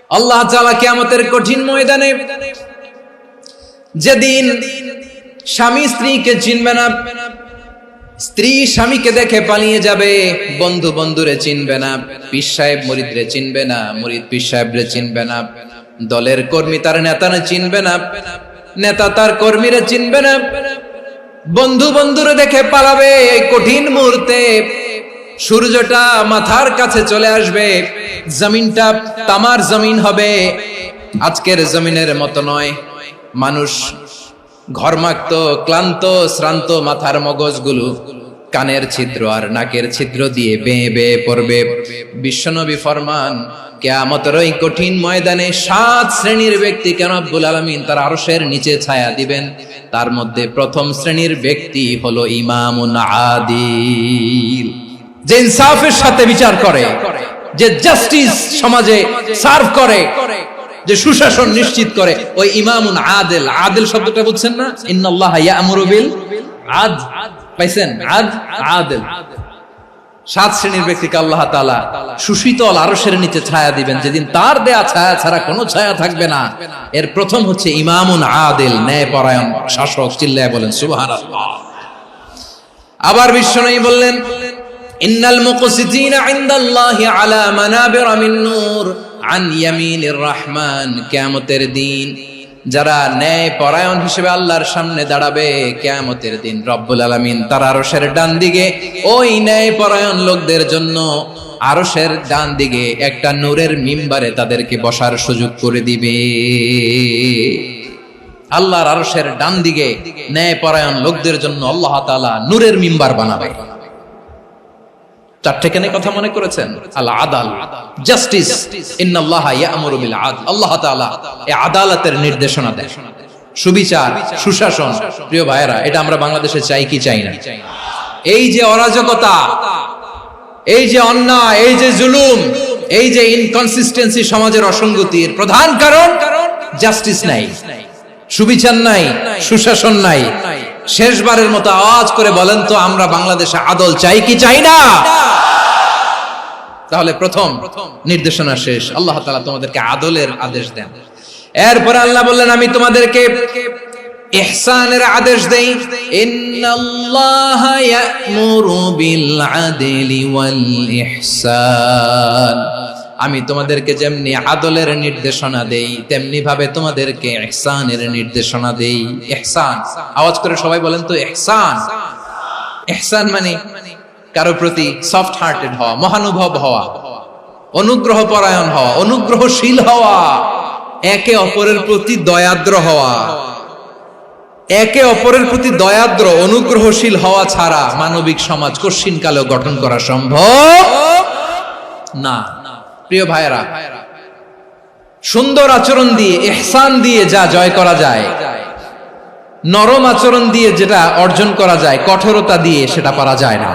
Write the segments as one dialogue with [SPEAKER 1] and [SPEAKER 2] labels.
[SPEAKER 1] আল্লাহ তাআলা কিয়ামতের কঠিন ময়দানে যেদিন স্বামী স্ত্রীকে চিনবে না, স্ত্রী স্বামীকে দেখে পালিয়ে যাবে, বন্ধু বন্ধুরে চিনবে না, পীর সাহেব মুরিদরে চিনবে না, মুরিদ পীর সাহেবরে চিনবে না, দলের কর্মী তার নেতারে চিনবে না, নেতা তার কর্মীরে চিনবে না, বন্ধু বন্ধুরে দেখে পালাবে। এই কঠিন মুহূর্তে সূর্যটা মাথার কাছে চলে আসবে, জমিনটা তামার জমিন হবে, আজকের জমিনের মতো নয়। মানুষ ঘর্মাক্ত, ক্লান্ত, শ্রান্ত মাথার মগজগুলো কানের ছিদ্র আর নাকের ছিদ্র দিয়ে বেয়ে বেয়ে পড়বে। বিশ্বনবী ফরমান, কিয়ামতের ওই কঠিন ময়দানে 7 শ্রেণীর ব্যক্তিকে রব্বুল আলামিন তার আরশের নিচে ছায়া দিবেন। তার মধ্যে প্রথম শ্রেণীর ব্যক্তি হলো ইমামুন আদিল, যে ইনসাফের সাথে বিচার করে, যে জাস্টিস সমাজে সার্ভ করে, যে সুশাসন নিশ্চিত করে, ওই ইমামুন আদিল। আদিল শব্দটা বুঝছেন না? ইন্নাল্লাহা ইয়া'মুরু বিল আদল, পাইছেন? আদিল। 7 শ্রেণীর ব্যক্তিকে আল্লাহ তাআলা সুশীতল আরশের নিচে ছায়া দিবেন, যেদিন তার দেয়া ছায়া ছাড়া কোনো ছায়া থাকবে না। এর প্রথম হচ্ছে ইমামুন আদিল, ন্যায়পরায়ণ শাসক। চিল্লায় বলেন সুবহানাল্লাহ। আবার বিশ্বনবী বললেন, ইন্নাল মুকসিতিনা ইনদাল্লাহি আলা মানাবির মিন নূর আন ইয়ামিনির রহমান। কিয়ামতের দিন যারা ন্যায় পরায়ণ হিসেবে আল্লাহর সামনে দাঁড়াবে, কিয়ামতের দিন রব্বুল আলামিন তার আরশের ডান দিকে ওই ন্যায় পরায়ণ লোকদের জন্য আরশের ডান দিকে একটা নূরের মিম্বারে তাদেরকে বসার সুযোগ করে দিবে। আল্লাহর আরশের ডান দিকে ন্যায় পরায়ণ লোকদের জন্য আল্লাহ তাআলা নূরের মিম্বার বানাবে। 4টে কেন কথা মনে করেছেন? আল আদাল, জাস্টিস। ইন্নাল্লাহা ইয়া'মুরু বিল আদল। আল্লাহ তাআলা এই আদালতের নির্দেশনা দেন, সুবিচার, সুশাসন। প্রিয় ভাইয়েরা, এটা আমরা বাংলাদেশে চাই কি চাই না? এই যে অরাজকতা, এই যে অন্যায়, এই যে জুলুম, এই যে ইনকনসিস্টেন্সি সমাজের অসঙ্গতির প্রধান কারণ জাস্টিস নাই, সুবিচার নাই, সুশাসন নাই। শেষবারের মতো আওয়াজ করে বলেন তো, আমরা বাংলাদেশে আদল চাই কি চাই না? তাহলে প্রথম নির্দেশনা শেষ, আল্লাহ তাআলা তোমাদেরকে আদলের আদেশ দেন। এরপর আল্লাহ বললেন, আমি তোমাদেরকে ইহসানের আদেশ দেই। ইন্নাল্লাহা ইয়া'মুরু বিল আদলি ওয়াল ইহসান। আমি তোমাদেরকে যেমনি আদলের নির্দেশনা দেই, তেমনি ভাবে তোমাদেরকে ইহসানের নির্দেশনা দেই। ইহসান, আওয়াজ করে সবাই বলেন তো ইহসান। ইহসান মানে কারো প্রতি সফট হার্টেড হওয়া, মহানুভব হওয়া, অনুগ্রহ পরায়ণ হওয়া, অনুগ্রহশীল হওয়া, একে অপরের প্রতি দয়াদ্র হওয়া। একে অপরের প্রতি দয়াদ্র, অনুগ্রহশীল হওয়া ছাড়া মানবিক সমাজ কশিন কালেও গঠন করা সম্ভব না। প্রিয় ভাইয়েরা, সুন্দর আচরণ দিয়ে, ইহসান দিয়ে যা জয় করা যায়, নরম আচরণ দিয়ে যেটা অর্জন করা যায়, কঠোরতা দিয়ে সেটা পারা যায় না।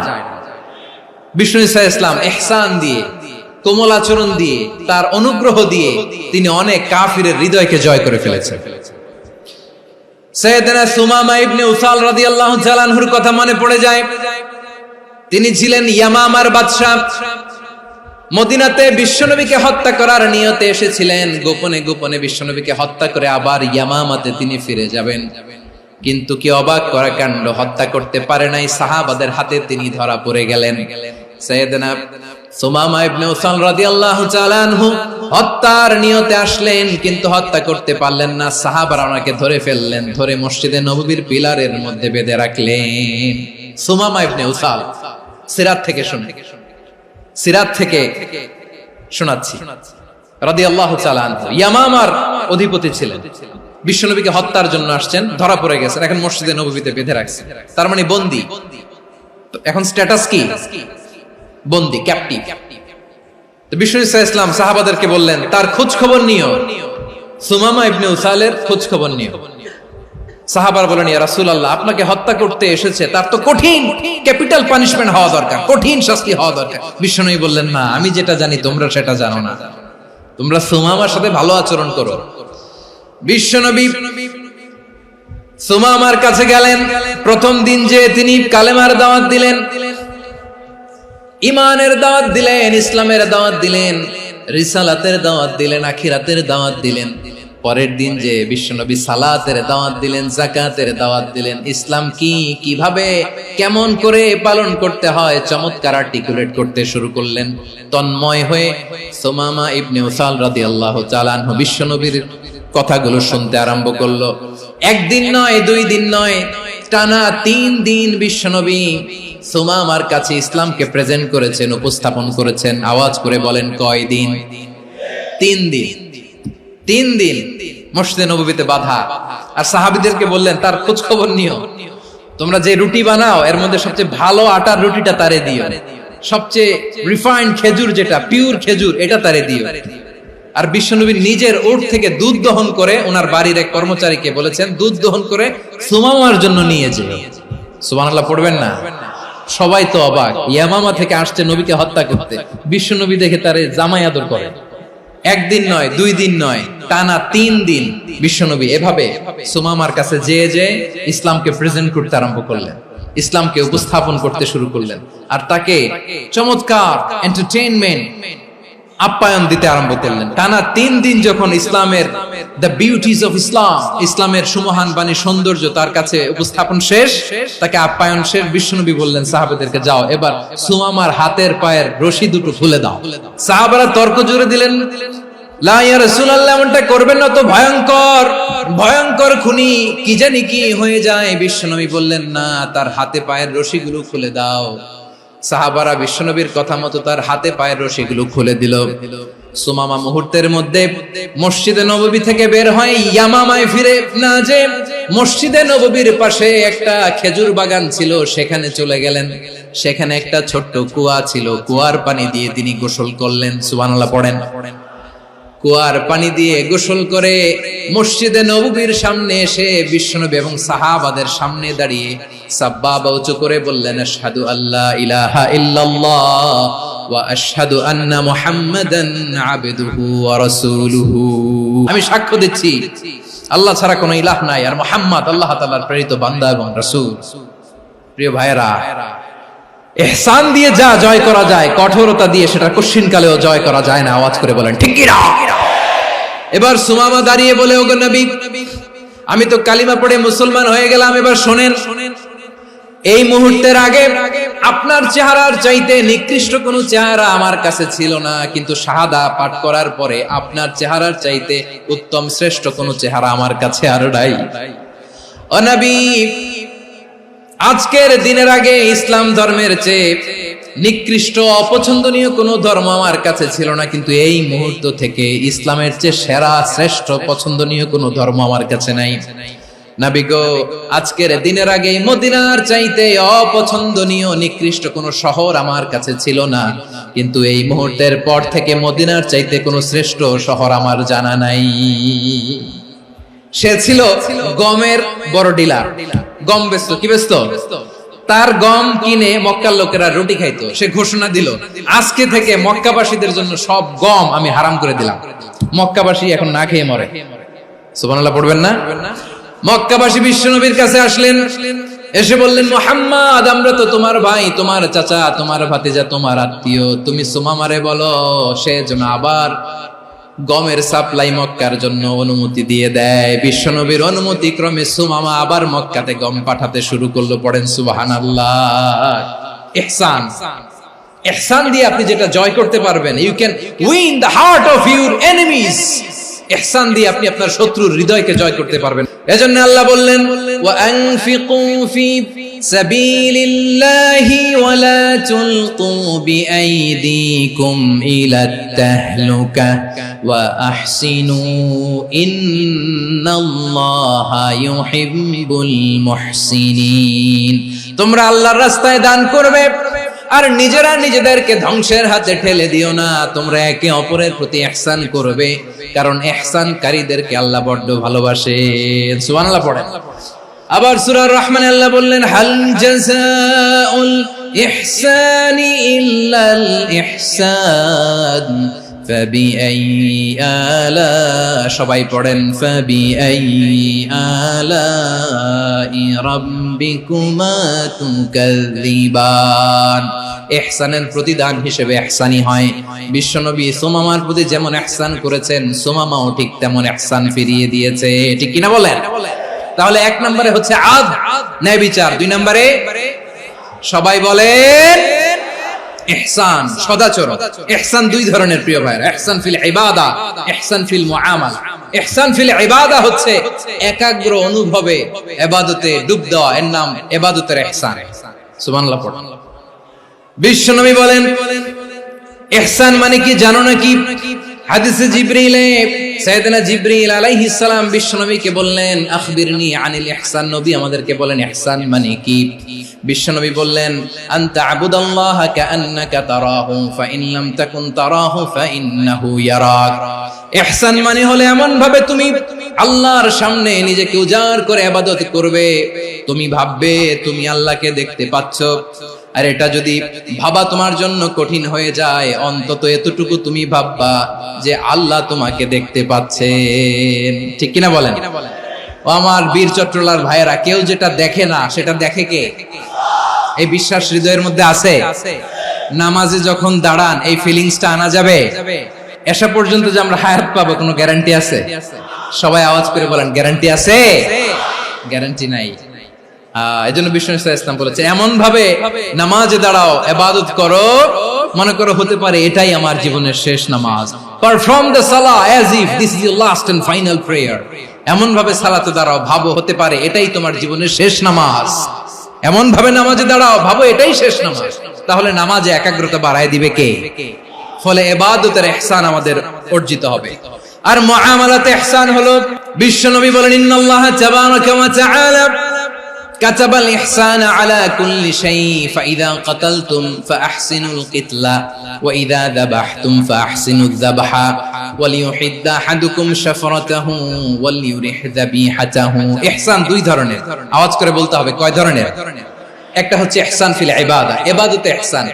[SPEAKER 1] বিষ্ণু ঈসা ইসলাম ইহসান দিয়ে, কোমল আচরণ দিয়ে, তার অনুগ্রহ দিয়ে তিনি অনেক কাফিরের হৃদয়কে জয় করে ফেলেছেন। সাইয়েদনা সুমামা ইবনে উসাল রাদিয়াল্লাহু তাআলা আনহুর কথা মনে পড়ে যায়। তিনি ছিলেন ইয়ামামার বাদশা। মদিনাতে বিশ্বনবীকে হত্যা করার নিয়তে এসেছিলেন, গোপনে গোপনে বিশ্বনবীকে হত্যা করে আবার ইয়ামামাতে তিনি ফিরে যাবেন। কিন্তু কি অবাক করা কাণ্ড, হত্যা করতে পারে নাই, সাহাবাদের হাতে তিনি ধরা পড়ে গেলেন। সাইয়েদনা সুমামা ইবনে উসাল রাদিয়াল্লাহু তাআলা আনহু হত্যার নিয়তে আসলেন, কিন্তু হত্যা করতে পারলেন না। সাহাবারা ওনাকে ধরে ফেললেন, ধরে মসজিদে নববীর পিলারের মধ্যে বেঁধে রাখলেন। সুমামা ইবনে উসাল, সিরাত থেকে শুনে, সিরাত থেকে শোনাচ্ছি, রাদিয়াল্লাহু তাআলা আনহু ইয়ামামার অধিপতি ছিলেন। বিশ্বনবীকে হত্যার জন্য আসছেন, ধরা পড়ে গেছেন, এখন মসজিদে নববীতে বেঁধে রাখছে, তার মানে বন্দী। এখন স্ট্যাটাস কি? বন্দী, ক্যাপটিভ। তো বিষ্ণু ঈসা ইসলাম সাহাবাদেরকে বললেন, তার খোঁজ খবর নিও, সুমামা ইবনে উসালের খোঁজ খবর নিও। সাহাবার বলেন, ইয়া রাসূলুল্লাহ, আপনাকে হত্যা করতে এসেছে, তার তো কঠিন ক্যাপিটাল পানিশমেন্ট হওয়া দরকার, কঠিন শাস্তি হওয়া দরকার। বিশ্বনবী বললেন, না, আমি যেটা জানি তোমরা সেটা জানো না, তোমরা সুমামার সাথে ভালো আচরণ করো। বিশ্বনবী সুমামার কাছে গেলেন। প্রথম দিন যে তিনি কালেমার দাওয়াত দিলেন, ইমানের দাওয়াত দিলেন, ইসলামের দাওয়াত দিলেন, রিসালাতের দাওয়াত দিলেন, আখিরাতের দাওয়াত দিলেন। পরের দিন যে বিশ্বনবী সালাতের দাওয়াত দিলেন, যাকাতের দাওয়াত দিলেন, ইসলাম কি, কিভাবে, কেমন করে পালন করতে হয় চমৎকার আর্টিকুলেট করতে শুরু করলেন। তন্ময় হয়ে সুমামা ইবনে উসাল রাদিয়াল্লাহু তাআলা আনহু বিশ্বনবীর কথাগুলো শুনতে আরম্ভ করলো। একদিন নয়, 2 দিন নয়, টানা 3 দিন বিশ্বনবী সুমামার কাছে ইসলামকে প্রেজেন্ট করেছেন, উপস্থাপন করেছেন। আওয়াজ করে বলেন, কয় দিন? 3 দিন। 3 দিন মসজিদে নববীতে বাধা। আর সাহাবীদেরকে বললেন, তার খোঁজ খবর নিও, তোমরা যে রুটি বানাও এর মধ্যে সবচেয়ে ভালো আটার রুটিটা তারে দিও, সবচেয়ে রিফাইন্ড খেজুর, যেটা পিওর খেজুর, এটা তারে দিও। আর বিশ্বনবী নিজের উট থেকে দুধ দহন করে ওনার বাড়ির এক কর্মচারীকে বলেছেন, দুধ দহন করে সুমামার জন্য নিয়ে যেও। সুবহানাল্লাহ পড়বেন না? সবাই তো অবাক, ইয়ামামা থেকে আসছে নবীকে হত্যা করতে, বিশ্বনবী দেখে তারে জামাই আদর করে। একদিন নয়, 2 দিন নয়, টানা 3 দিন বিশ্বনবী এভাবে সুমামার কাছে যেয়ে ইসলামকে প্রেজেন্ট করতে আরম্ভ করলেন, ইসলামকে উপস্থাপন করতে শুরু করলেন। আর তাকে চমৎকার এন্টারটেইনমেন্ট, আপ্যায়ন দিতে আরম্ভ করলেন। টানা 3 দিন যখন ইসলামের দ্য বিউটিজ অফ ইসলাম, ইসলামের সুমহান বাণী, সৌন্দর্য তার কাছে উপস্থাপন শেষ, তাকে আপ্যায়ন শেষ, বিশ্বনবী বললেন সাহাবাদেরকে, যাও এবার সুমামার হাতের পায়ের রশি দুটো খুলে দাও। সাহাবারা তর্ক জুড়ে দিলেন, লা ইয়া রাসূলুল্লাহ, এমনটা করবেন না তো, ভয়ঙ্কর ভয়ঙ্কর খুনি, কি জানি কি হয়ে যায়। বিশ্বনবী বললেন, না, তার হাতে পায়ের রশিগুলো খুলে দাও। সাহাবারা বিশ্বনবীর কথা মতো তার হাতে পায়ের রশিগুলো খুলে দিল। সুমামা মুহূর্তের মধ্যে মসজিদে নববী থেকে বের হয়, ইয়ামামায় ফিরে না যে মসজিদে নববীর পাশে একটা খেজুর বাগান ছিল, সেখানে চলে গেলেন। সেখানে একটা ছোট্ট কুয়া ছিল, কুয়ার পানি দিয়ে তিনি গোসল করলেন। সুবহানাল্লাহ পড়েন। কুয়ার পানি দিয়ে গোসল করে মসজিদে নববীর সামনে এসে বিশ্বনবী এবং সাহাবাদের সামনে দাঁড়িয়ে সাব্বাবা উঁচু করে বললেন, আশহাদু আল্লা ইলাহা ইল্লাল্লাহ ওয়া আশহাদু আন্না মুহাম্মাদান আবদুহু ওয়া রাসূলুহু। আমি সাক্ষ্য দিচ্ছি আল্লাহ ছাড়া কোনো ইলাহ নাই, আর মুহাম্মদ আল্লাহ তাআলার প্রেরিত বান্দা এবং রাসূল। প্রিয় ভাইরা, ইহসান দিয়ে যা জয় করা যায়, কঠোরতা দিয়ে সেটা কঠিনকালেও জয় করা যায় না। আওয়াজ করে বলেন, ঠিক কি না? এবার সুমামা দাঁড়িয়ে বলে, ওগো নবী, আমি তো কালিমা পড়ে মুসলমান হয়ে গেলাম, এবার শোনেন, এই মুহূর্তের আগে আপনার চেহারার চাইতে নিকৃষ্ট কোনো চেহারা আমার কাছে ছিল না, কিন্তু শাহাদা পাঠ করার পরে আপনার চেহারার চাইতে উত্তম শ্রেষ্ঠ কোনো চেহারা আমার কাছে আর নাই। ও নবী, আজকের দিনের আগে ইসলাম ধর্মের চেয়ে নিকৃষ্ট অপছন্দনীয় কোনো ধর্ম আমার কাছে ছিল না, কিন্তু এই মুহূর্ত থেকে ইসলামের চেয়ে সেরা শ্রেষ্ঠ পছন্দনীয় কোনো ধর্ম আমার কাছে নাই। নবী গো, আজকের দিনের আগে মদিনার চাইতে অপছন্দনীয় নিকৃষ্ট কোনো শহর আমার কাছে ছিল না, কিন্তু এই মুহূর্তের পর থেকে মদিনার চাইতে কোনো শ্রেষ্ঠ শহর আমার জানা নাই। সে ছিল গমের বড় ডিলার, গম বেচতো। কি বেচতো? তার গম কিনে মক্কার লোকেরা রুটি খাইতো। সে ঘোষণা দিল, আজকে থেকে মক্কাবাসীদের জন্য সব গম আমি হারাম করে দিলাম, মক্কাবাসী এখন না খেয়ে মরে। সুবহানাল্লাহ পড়বেন না? মক্কাবাসী বিশ্বনবীর কাছে আসলেন, এসে বললেন, মুহাম্মদ, আমরা তো তোমার ভাই, তোমার চাচা, তোমার ভাতিজা, তোমার আত্মীয়, তুমি সুমামারে বলো সে যেন আবার গমের সাপ্লাই মক্কার জন্য অনুমতি দিয়ে দেয়। বিশ্বনবীর অনুমতি ক্রমে সুমামা আবার মক্কাতে গম পাঠাতে শুরু করলো। পড়েন সুবহানাল্লাহ। ইহসান, ইহসান দিয়ে আপনি যেটা জয় করতে পারবেন, you can win the heart of your enemies. ইহসান দিয়ে আপনি আপনার শত্রুর হৃদয়কে জয় করতে পারবেন। এজন্য আল্লাহ বললেন, ওয়া আনফিকু ফি সাবিলিল্লাহি ওয়া লা তুলকু বিআইদিকুম ইলাত তাহলুকা ওয়া আহসিনু ইন্নাল্লাহা ইউহিব্বুল মুহসিনিন। তোমরা আল্লাহর রাস্তায় দান করবে আর নিজেরা নিজেদেরকে ধ্বংসের হাতে ঠেলে দিও না। তোমরা একে অপরের প্রতি ইহসান করবে, কারণ ইহসানকারীদেরকে আল্লাহ বড় ভালোবাসেন। সুবহানাল্লাহ পড়েন। আবার সূরা রহমানে আল্লাহ বললেন, হাল জাযাউল ইহসানি ইল্লাল ইহসান فبأي آلاء সবাই পড়েন فبأي آلاء ربكما تكذبان ইহসানের প্রতিদান হিসেবে ইহসানি হয়। বিশ্বনবী সুমামার প্রতি যেমন ইহসান করেছেন, সুমামাও ঠিক তেমন ইহসান ফিরিয়ে দিয়েছে। ঠিক কিনা বলেন? তাহলে এক নম্বরে হচ্ছে আদল, ন্যায় বিচার। দুই নম্বরে সবাই বলেন ইহসান, সদাচরণ। ইহসান দুই ধরনের প্রিয় ভাইরা, ইহসান ফিল ইবাদা, ইহসান ফিল মুআমালা। ইহসান ফিল ইবাদা হচ্ছে একাগ্র অনুভবে ইবাদতে ডুব দেওয়া, এর নাম ইবাদতের ইহসান। সুবহানাল্লাহ পড়ুন। বিশ্বনবী বলেন ইহসান মানে কি জানো নাকি? হাদিসে জিবরিলে সাইয়েদনা জিবরিল আলাইহিস সালাম বিশ্বনবীকে বললেন আখবিরনি আনিল ইহসান। নবী আমাদেরকে বলেন ইহসান মানে কি? বিশ্বনবী বললেন আনতা আবুদাল্লাহা কাআন্নাকা তারাহু ফাইন লাম তাকুন তারাহু ফাইন্নাহু ইয়ারাক। ইহসান মানে হলো এমন ভাবে তুমি আল্লাহর সামনে নিজেকে উজাড় করে ইবাদত করবে, তুমি ভাববে তুমি আল্লাহকে দেখতে পাচ্ছ। আর এটা যদি ভাবা তোমার জন্য কঠিন হয়ে যায়, অন্তত এতটুকু তুমি ভাববা যে আল্লাহ তোমাকে দেখতে পাচ্ছেন। ঠিক কিনা বলেন? ও আমার বীর চট্টলার ভাইয়েরা, কেউ যেটা দেখে না সেটা দেখে কে? এই বিশ্বাস হৃদয়ের মধ্যে আছে? নামাজে যখন দাঁড়ান এই ফিলিংসটা আনা যাবে? এসা পর্যন্ত যে আমরা হায়াত পাবো কোনো গ্যারান্টি আছে? সবাই আওয়াজ করে বলেন গ্যারান্টি আছে? গ্যারান্টি নাই। এজন্য বিষ্ণু ইসলাম বলেছে এমন ভাবে নামাজে দাঁড়াও, ইবাদত করো, মনে করো হতে পারে এটাই আমার জীবনের শেষ নামাজ। পারফর্ম দ্য সালাহ as if this is your last and final prayer. এমন ভাবে সালাতে দাঁড়াও, ভাবো হতে পারে এটাই তোমার জীবনের শেষ নামাজ। এমন ভাবে নামাজে দাঁড়াও, ভাবো এটাই শেষ নামাজ। তাহলে নামাজে একাগ্রতা বাড়ায় দিবে কে? ফলে ইবাদতের ইহসান আমাদের অর্জিত হবে। আর মুআমালাতে ইহসান হলো, বিশ্বনবী বলেন ইন্নাল্লাহা তাবারাকা ওয়া তাআলা كتب الإحسان على كل شيء فإذا قتلتم فأحسنوا القتلة وإذا ذبحتم فأحسنوا الذبح وليحد أحدكم شفرته وليرح ذبيحته। ইহসান দুই ধরনের, আওয়াজ করে বলতে হবে কয় ধরনের? একটা হচ্ছে ইহসান ফিল ইবাদা, ইবাদতে ইহসান।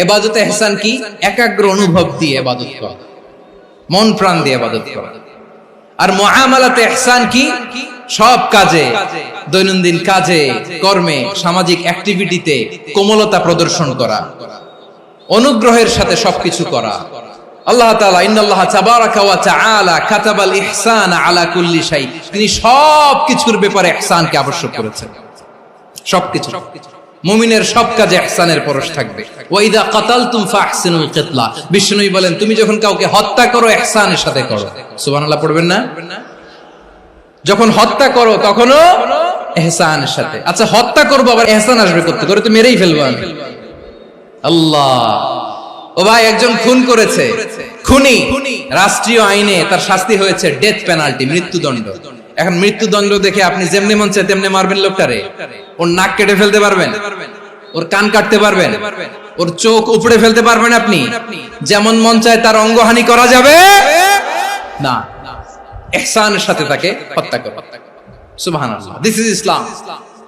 [SPEAKER 1] ইবাদতে ইহসান কি? একাগ্র অনুভব দিয়ে ইবাদত করা, মন প্রাণ দিয়ে ইবাদত করা। আর মুআমালাতে ইহসান কি? সব কাজে, দৈনন্দিন কাজে, কর্মে, সামাজিক অ্যাক্টিভিটিতে কোমলতা প্রদর্শন করা, অনুগ্রহের সাথে সবকিছু করা। আল্লাহ তাআলা ইন্নাল্লাহা তাবারাকা ওয়া তাআলা কাতাবাল ইহসান আলা কুল্লি শাই, তিনি সবকিছুর ব্যাপারে ইহসানকে আবশ্যক করেছেন। সবকিছু, মুমিনের সব কাজে ইহসানের পরশ থাকবে। ওয়া ইযা কাতালতুম ফাহসিনুল কিতলা, বিষ্ণুই বলেন তুমি যখন কাউকে হত্যা করো ইহসানের সাথে করো। সুবহানাল্লাহ পড়বেন না? যখন হত্যা করো তখনও ইহসানের সাথে। আচ্ছা হত্যা করবো আবার ইহসান আসবে করতে করে, তো মেরেই ফেলবো আমি। আল্লাহ, ও ভাই একজন খুন করেছে, খুনি, রাষ্ট্রীয় আইনে তার শাস্তি হয়েছে ডেথ পেনাল্টি, মৃত্যুদণ্ড। এখন মৃত্যুদণ্ড দেখে আপনি যেমনি মন চায় তেমনি মারবেন লোকটারে? ওর নাক কেটে ফেলতে পারবেন? ওর কান কাটতে পারবেন? ওর চোখ উপড়ে ফেলতে পারবেন আপনি? যেমন মন চায় তার অঙ্গহানি করা যাবে না। ইহসানের সাথে তাকে হত্যা করো। সুবহানাল্লাহ, this is Islam,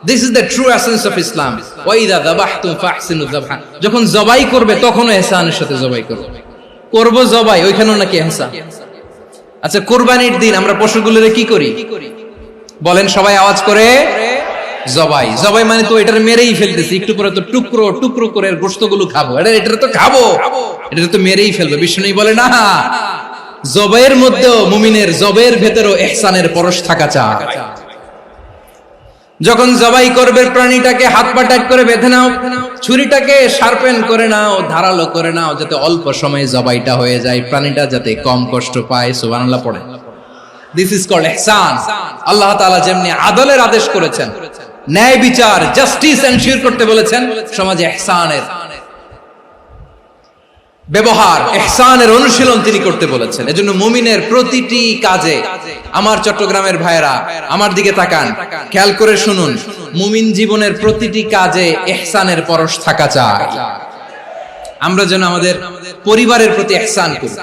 [SPEAKER 1] this is the true essence of Islam. ওয়া ইযা যাবাহতুম ফাহসিনু যাবহা, যখন জবাই করবে তখনও ইহসানের সাথে জবাই করো। করব জবাই, ওইখানেও নাকি ইহসান। আচ্ছা কুরবানির দিন আমরা পশুগুলোরে কি করি বলেন? সবাই আওয়াজ করে জবাই। জবাই মানে তো এটার মেরেই ফেলতেছি, একটু পরে তো টুকরো টুকরো করে গোশতগুলো খাবো, এটা তো খাবো, এটা তো মেরেই ফেলবো। বিষ্ণু বলে না, জবাইয়ের মধ্যেও মুমিনের জবের ভেতরেও ইহসানের পরশ থাকা চাই। যখন জবাই করবে প্রাণীটাকে হাত পা টাইট করে বেঁধে নাও, ছুরিটাকে শার্পেন করে নাও, ধারালো করে নাও, যাতে অল্প সময়ে জবাইটা হয়ে যায়, প্রাণীটা যাতে কম কষ্ট পায়। সুবহানাল্লাহ পড়ে। দিস ইজ কল্ড ইহসান। আল্লাহ তাআলা যেমনি আদলের আদেশ করেছেন, ন্যায় বিচার, জাস্টিস এনশিওর করতে বলেছেন, সমাজে ইহসানের ব্যবহার, ইহসানের অনুশীলন তিনি করতে বলেছেন। এজন্য মুমিনের প্রতিটি কাজে, আমার চট্টগ্রামের ভাইরা আমার দিকে তাকান, খেয়াল করে শুনুন, মুমিন জীবনের প্রতিটি কাজে ইহসানের পরশ থাকা চাই। আমরা যেন আমাদের পরিবারের প্রতি ইহসান করি,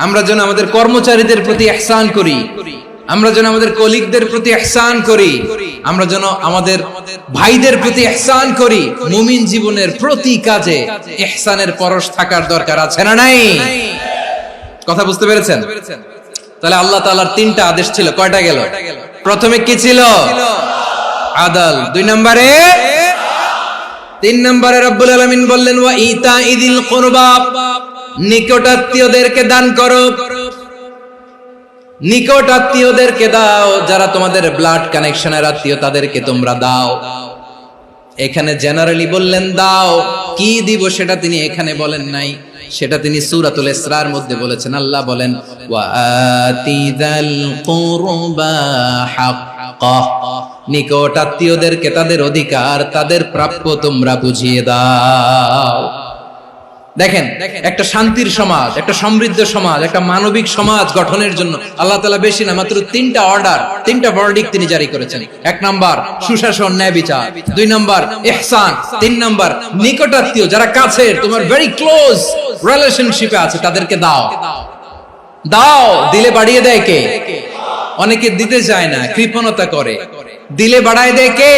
[SPEAKER 1] আমরা যেন আমাদের কর্মচারীদের প্রতি ইহসান করি, আমরা যেন আমাদের কলিগদের প্রতি ইহসান করি, আমরা যেন আমাদের ভাইদের প্রতি ইহসান করি। মুমিন জীবনের প্রতি কাজে ইহসানের পরশ থাকার দরকার আছে না নাই? কথা বুঝতে পেরেছেন? তাহলে আল্লাহ তাআলার তিনটা আদেশ ছিল, কয়টা গেল? প্রথমে কি ছিল? আদল। 2 নম্বরে, 3 নম্বরে রব্বুল আলামিন বললেন ওয়া ইতাইদিল কুরবা, নিকটাত্মীয়দেরকে দান করো। নিকটাত্মীয়দেরকে দাও, যারা তোমাদের ব্লাড কানেকশনের আত্মীয় তাদেরকে তোমরা দাও। এখানে জেনারেলি বললেন দাও, কি দিব সেটা তিনি এখানে বলেন নাই, সেটা তিনি সূরাতুল ইসরার মধ্যে বলেছেন। আল্লাহ বলেন ওয়া আতিযাল কুরবা হাক্কাহ, নিকটাত্মীয়দেরকে তাদের অধিকার, তাদের প্রাপ্য তোমরা বুঝিয়ে দাও। দেখেন, একটা শান্তির সমাজ, একটা সমৃদ্ধ সমাজ, একটা মানবিক সমাজ গঠনের জন্য আল্লাহ তাআলা বেশি না, মাত্র 3টা অর্ডার, 3টা ভার্ডিক্ট তিনি জারি করেছেন। 1 নাম্বার সুশাসন, ন্যায় বিচার। 2 নাম্বার ইহসান। 3 নাম্বার নিকটাত্মীয়, যারা কাছে তোমার ভেরি ক্লোজ রিলেশনশিপে আছে তাদেরকে দাও। দাও, দিলে বাড়িয়ে দেয় কে? অনেকে দিতে চায় না, কৃপণতা করে। দিলে বাড়ায় দেয় কে?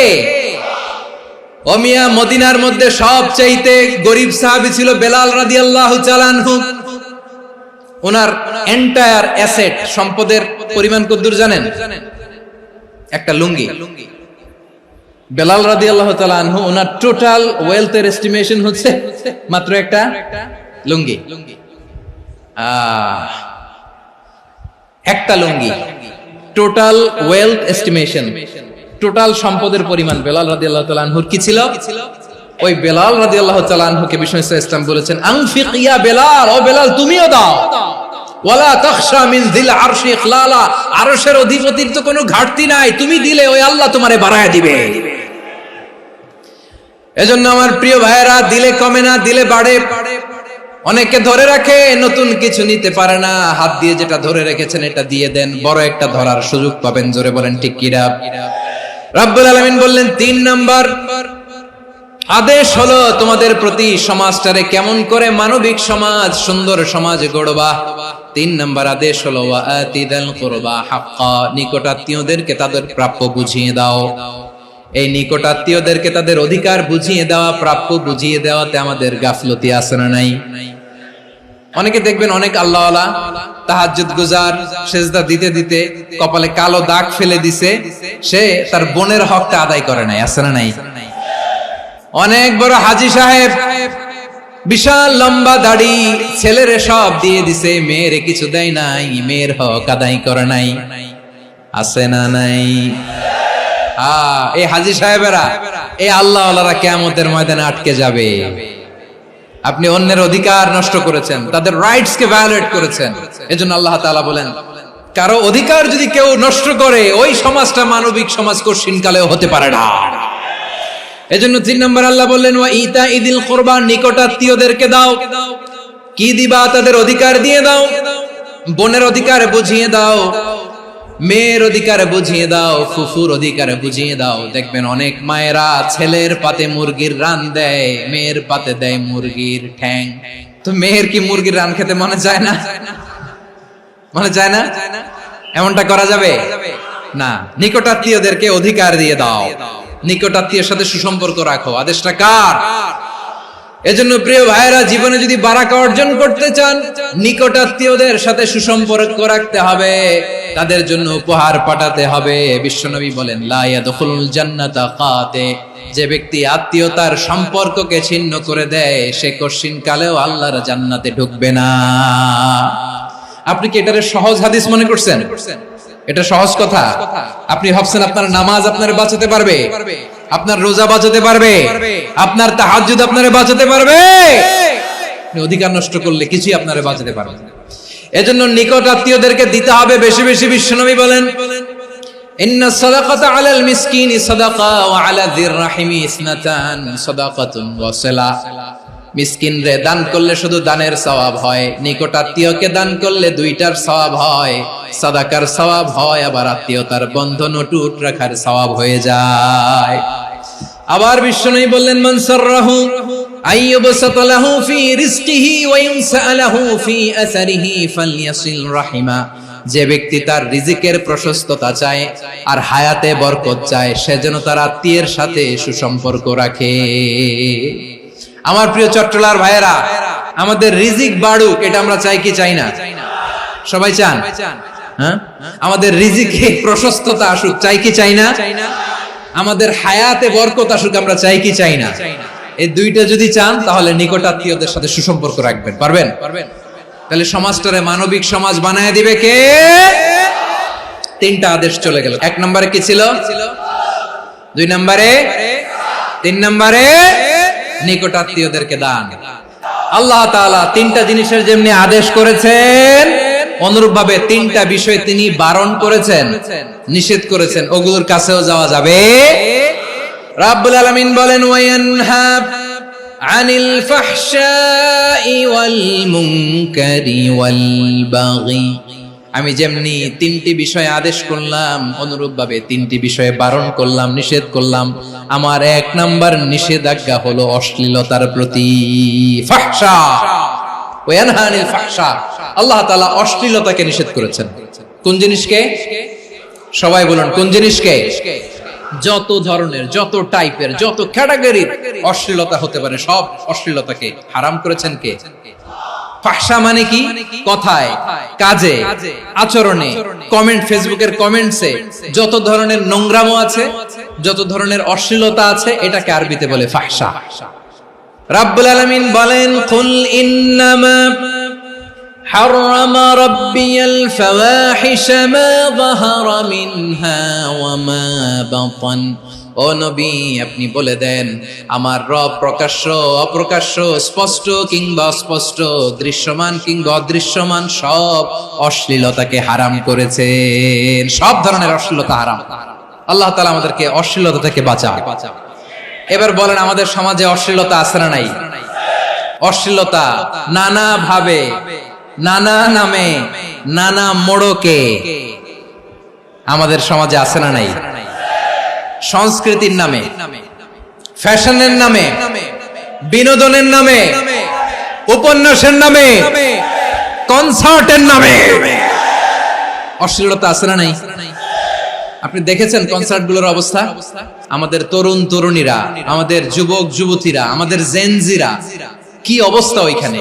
[SPEAKER 1] ওমিয়া, মদিনার মধ্যে সবচাইতে গরিব সাহাবী ছিল বেলাল রাদিয়াল্লাহু তাআলা আনহু। ওনার এন্টায়ার অ্যাসেট, সম্পদের পরিমাণ কতদূর জানেন? একটা লুঙ্গি। বেলাল রাদিয়াল্লাহু তাআলা আনহু, ওনার টোটাল ওয়েলথের এস্টিমেশন হচ্ছে মাত্র একটা লুঙ্গি। একটা লুঙ্গি, টোটাল ওয়েলথ এস্টিমেশন, টোটাল সম্পদের পরিমাণ বেলাল রাদিয়াল্লাহু তাআলা আনহুর কি ছিল? ওই বেলাল রাদিয়াল্লাহু তাআলা আনহুকে বিষ্ণু ইসলাম বলেছেন আনফিক ইয়া বেলাল, ও বেলাল তুমিও দাও। ওয়ালা তাখশা মিন যিল আরশি ইখলালা, আরশের অধিপতির তো কোনো ঘাটতি নাই, তুমি দিলে ওই আল্লাহ তোমারে বাড়ায় দিবে। এজন্য আমার প্রিয় ভাইয়েরা, দিলে কমে না, দিলে বাড়ে। অনেকে ধরে রাখে, নতুন কিছু নিতে পারে না, হাত দিয়ে যেটা ধরে রেখেছেন এটা দিয়ে দেন, বড় একটা ধরার সুযোগ পাবেন। জোরে বলেন ঠিক কিনা? রব্বুল আলামিন বললেন 3 নাম্বার আদেশ হলো তোমাদের প্রতি সমাজটারে কেমন করে মানবিক সমাজ, সুন্দর সমাজ গড়বা। 3 নাম্বার আদেশ হলো ওয়া আতিদাল কুরবা হাক্কা, নিকটাত্মীয়দেরকে তাদের প্রাপ্য বুঝিয়ে দাও। এই নিকটাত্মীয়দেরকে তাদের অধিকার বুঝিয়ে দেওয়া, প্রাপ্য বুঝিয়ে দেওয়াতে আমাদের গাফলতি আছে না নাই? অনেকে দেখবেন অনেক আল্লাহওয়ালা তাহাজ্জুদ গুজার, সেজদা দিতে দিতে কপালে কালো দাগ ফেলে দিছে, সে তার বোনের হকটা আদায় করে নাই, আছে না নাই? অনেক বড় হাজী সাহেব, বিশাল লম্বা দাড়ি, ছেলেরে সব দিয়ে দিছে, মেয়েরে কিছু দেয় নাই, মেয়ের হক আদায় করে নাই, আছে না নাই? এই হাজী সাহেবেরা, এই আল্লাহওয়ালারা কিয়ামতের ময়দানে আটকে যাবে। আপনি অন্যের অধিকার নষ্ট করেছেন, তাদের রাইটস কে ভায়োলেট করেছেন। এজন্য আল্লাহ তাআলা বলেন, কারো অধিকার যদি কেউ নষ্ট করে, ওই সমাজটা মানবিক সমাজ কঠিন কালেও হতে পারে না। এজন্য 3 নম্বর আল্লাহ বললেন ওয়া ইতাইদিল কুরবা, নিকটাত্মীয়দেরকে দাও। কি দিবা? তাদের অধিকার দিয়ে দাও। বোনের অধিকার বুঝিয়ে দাও, মেয়ের অধিকার বুঝিয়ে দাও, ফুফুর অধিকার বুঝিয়ে দাও। দেখবেন অনেক মায়েরা ছেলের পাতে মুরগির রান দেয়, মেয়ের পাতে দেয় মুরগির ঠ্যাং। তো মেয়ের কি মুরগির রান খেতে মনে চায় না? মনে চায় না? এমনটা করা যাবে না। নিকটাত্মীয়দেরকে অধিকার দিয়ে দাও, নিকটাত্মীয়ের সাথে সুসম্পর্ক রাখো। আদেশটা কার? এজন্য প্রিয় ভাইয়েরা, জীবনে যদি বারাকা অর্জন করতে চান, নিকটাত্মীয়দের সাথে সুসম্পর্ক রাখতে হবে, তাদের জন্য উপহার পাঠাতে হবে। বিশ্বনবী বলেন লা ইয়াদখুলুল জান্নাতা কাতে, যে ব্যক্তি আত্মীয়তার সম্পর্ককে ছিন্ন করে দেয়, সে কঠিন কালেও আল্লাহর জান্নাতে ঢুকবে না। আপনি কি এটারে সহজ হাদিস মনে করছেন? এটা সহজ কথা? আপনি ভাবছেন আপনার নামাজ আপনারে বাঁচাতে পারবে, আপনার রোজা বাঁচাতে পারবে, আপনার তাহাজ্জুদ আপনারে বাঁচাতে পারবে? অধিকার নষ্ট করলে কিছুই আপনারে বাঁচাতে পারবে না। এজন্য নিকট আত্মীয়দেরকে দিতে হবে বেশি বেশি। বিশ্বনবী বলেন ইন্না সাদাকাতা আলাল মিসকিনি সাদাকা ওয়া আলা যির রাহিমি ইসনাতান সাদাকাতুন ওয়া সিলা। মিসকিন রে দান করলে শুধু দানের সওয়াব হয়, নিকট আত্মীয়কে দান করলে 2টার সওয়াব হয়, সাদাকার সওয়াব হয়, আবার আত্মীয়তার বন্ধন অটুট রাখার সওয়াব হয়ে যায়। আবার বিশ্বনবী বললেন মান সাররাহু আইয়ুবসাতা লাহু ফি রিজকিহি ওয়া ইনসালাহু ফি আসারিহি ফালইয়াসিল রাহিমা। যে ব্যক্তি তার রিজিকের প্রশস্ততা চায় আর হায়াতে বরকত চায়, সে যেন তার আত্মীয়ের সাথে সুসম্পর্ক রাখে। আমার প্রিয় চট্টলার ভাইয়েরা, আমাদের রিজিক বাড়ুক, এটা আমরা চাই কি চাই না? সবাই চান? হ্যাঁ, আমাদের রিজিকে প্রশস্ততা আসুক, চাই কি চাই না? আমাদের হায়াতে বরকত আসুক, আমরা চাই কি চাই না? এই দুইটা যদি চান তাহলে নিকটাত্মীয়দের সাথে সুসম্পর্ক রাখবেন। পারবেন? তাহলে সমাজটারে মানবিক সমাজ বানায় দিবে কে? তিনটা আদেশ চলে গেল। 1 নম্বরে কি ছিল? 2 নম্বরে, 3 নম্বরে নিকটাত্মীয়দেরকে দান। আল্লাহ তাআলা তিনটা জিনিসের যেমনি আদেশ করেছেন, অনুরূপভাবে তিনটা বিষয় তিনি বারণ করেছেন, নিষেধ করেছেন, ওগুলোর কাছেও যাওয়া যাবে। রাব্বুল আলামিন বলেন, ওয়ায়ানহা আনিল ফাহশাই ওয়াল মুনকারি ওয়াল বাগি। আমি যেমনি তিনটি বিষয়ে আদেশ করলাম, অনুরূপভাবে তিনটি বিষয়ে বারণ করলাম, নিষেধ করলাম। আমার 1 নাম্বার নিষেধাজ্ঞা হলো অশ্লীলতার প্রতি। ফাহশা, ওয়ায়ানহা আনিল ফাহশা, আল্লাহ তাআলা অশ্লীলতাকে নিষেধ করেছেন। কোন জিনিসকে? সবাই বলুন, কোন জিনিসকে? যত ধরনের, যত টাইপের, যত ক্যাটাগরির অশ্লীলতা হতে পারে, সব অশ্লীলতাকে হারাম করেছেন কে? ফাহশা মানে কি? কথায়, কাজে, আচরণে, কমেন্ট, ফেসবুকের কমেন্টসে যত ধরনের নোংরামো আছে, যত ধরনের অশ্লীলতা আছে, এটাকে আরবিতে বলে ফাহশা। রাব্বুল আলামিন বলেন, কুল ইন্নামা حرم ربي الفواحش ما ظهر منها وما بطن। ও নবী, আপনি বলে দেন, আমার রব প্রকাশ্য, অপ্রকাশ্য, স্পষ্ট কিংবা অস্পষ্ট, দৃশ্যমান কিংবা অদৃশ্যমান সব অশ্লীলতাকে হারাম করেছেন। সব ধরনের অশ্লীলতা হারাম। আল্লাহ তাআলা আমাদেরকে অশ্লীলতা থেকে বাঁচান। এবার বলেন, আমাদের সমাজে অশ্লীলতা আছে না নাই? অশ্লীলতা নানা ভাবে, নানা নামে, নানা মোড়কে আমাদের সমাজে আছে না নাই? সংস্কৃতির নামে, ফ্যাশনের নামে, বিনোদনের নামে, উপন্যাসের নামে, কনসার্টের নামে অশ্লীলতা আছে না নাই? আপনি দেখেছেন কনসার্টগুলোর অবস্থা? আমাদের তরুণ তরুণীরা, আমাদের যুবক যুবতীরা, আমাদের জেনজিরা, কি অবস্থা ওইখানে?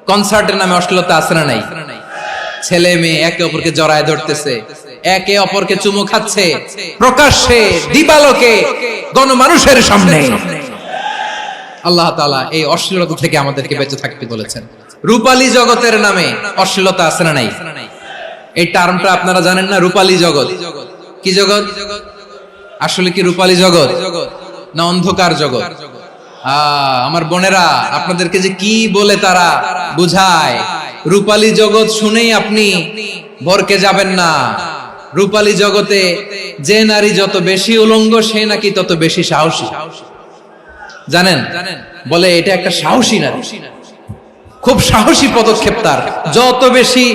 [SPEAKER 1] কনসার্টের নামে অশ্লীলতা আছে না নাই? ছেলে মেয়ে একে অপরকে জড়ায় ধরতেছে, একে অপরকে চুমু খাচ্ছে, প্রকাশ্যে, দিবালোকে, গণমানুষের সামনে। আল্লাহ তাআলা এই অশ্লীলতা থেকে আমাদেরকে বেঁচে থাকতে বলেছেন। রূপালী জগতের নামে অশ্লীলতা আছে না নাই? এই টার্মটা আপনারা জানেন না? রূপালী জগৎ কি জগৎ? আসলে কি রূপালী জগৎ না অন্ধকার জগৎ? আমার বোনেরা, আপনাদেরকে যে কি বলে তারা বুঝায়, রূপালী জগৎ শুনেই আপনি ভরকে যাবেন না। রূপালী জগতে যে নারী যত বেশি উলঙ্গ, সে নাকি তত বেশি সাহসী। জানেন? বলে এটা একটা সাহসী নারী, খুব সাহসী পদক্ষেপ তার। যত বেশি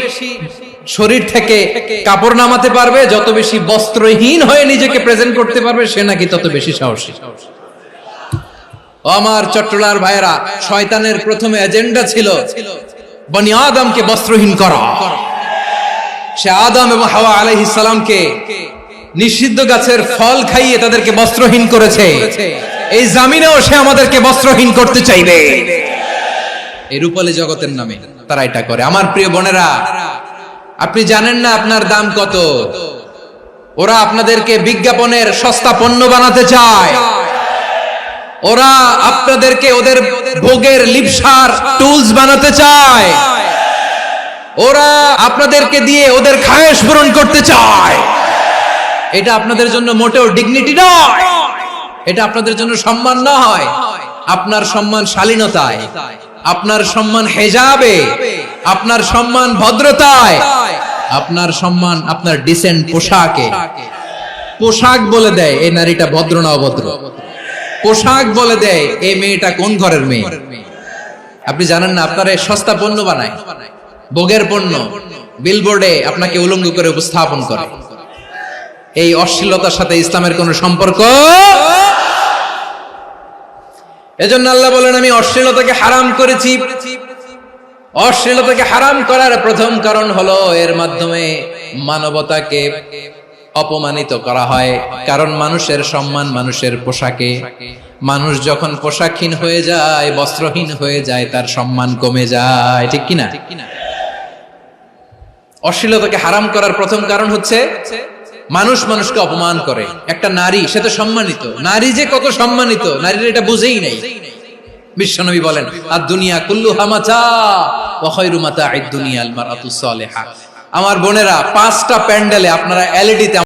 [SPEAKER 1] শরীর থেকে কাপড় নামাতে পারবে, যত বেশি বস্ত্রহীন হয়ে নিজেকে প্রেজেন্ট করতে পারবে, সে নাকি তত বেশি সাহসী। আমার চট্টলার ভাইয়েরা, শয়তানের প্রথমে এজেন্ডা ছিল বনি আদমকে বস্ত্রহীন করা। সে আদম এবং হাওয়া আলাইহিস সালামকে নিষিদ্ধ গাছের ফল খাইয়ে তাদেরকে বস্ত্রহীন করেছে। এই জামিনেও সে আমাদেরকে বস্ত্রহীন করতে চাইবে। এই রূপালী জগতের নামে তারা এটা করে। আমার প্রিয় বোনেরা, আপনি জানেন না আপনার দাম কত? ওরা আপনাদেরকে বিজ্ঞাপনের সস্তা পণ্য বানাতে চায়। ওরা আপনাদেরকে ওদের ভোগের লিপসার টুলস বানাতে চায়। ওরা আপনাদেরকে দিয়ে ওদের খায়েশ পূরণ করতে চায়। এটা আপনাদের জন্য মোটেও ডিগনিটি নয়, এটা আপনাদের জন্য সম্মান নয়। আপনার সম্মান শালীনতায়, আপনার সম্মান হেজাবে, আপনার সম্মান ভদ্রতায়, আপনার সম্মান আপনার ডিসেন্ট পোশাকে। পোশাক বলে দেয় এই নারীটা ভদ্র না অভদ্র। পোশাক বলে দেয় এই মেয়েটা কোন ঘরের মেয়ে। আপনি জানেন না? আপনারা সস্তা পণ্য বানায়, ভোগের পণ্য, বিলবোর্ডে আপনাকে উলঙ্গ করে উপস্থাপন করে। এই অশ্লীলতার সাথে ইসলামের কোন সম্পর্ক। এজন্য আল্লাহ বলেন, আমি অশ্লীলতাকে হারাম করেছি। অশ্লীলতাকে হারাম করার প্রথম কারণ হলো এর মাধ্যমে মানবতাকে অপমানিত করা হয়। কারণ মানুষের সম্মান মানুষের পোশাকে। মানুষ যখন পোশাকহীন হয়ে যায়, বস্ত্রহীন হয়ে যায়, তার সম্মান কমে যায়। ঠিক কিনা? অশ্লীলতাকে হারাম করার প্রথম কারণ হচ্ছে মানুষ মানুষকে অপমান করে। একটা নারী, সে তো সম্মানিত, নারী যে কত সম্মানিত নারীর এটা বুঝেই নাই। বিশ্বনবী বলেন, আর দুনিয়া কুল্লুহা মাতা ওয়া খায়রু মাতা'আদ দুনিয়া আল মারআতুস সালিহা। আমার বোনেরা, 5টা প্যান্ডেলে আপনারা এলইডিতে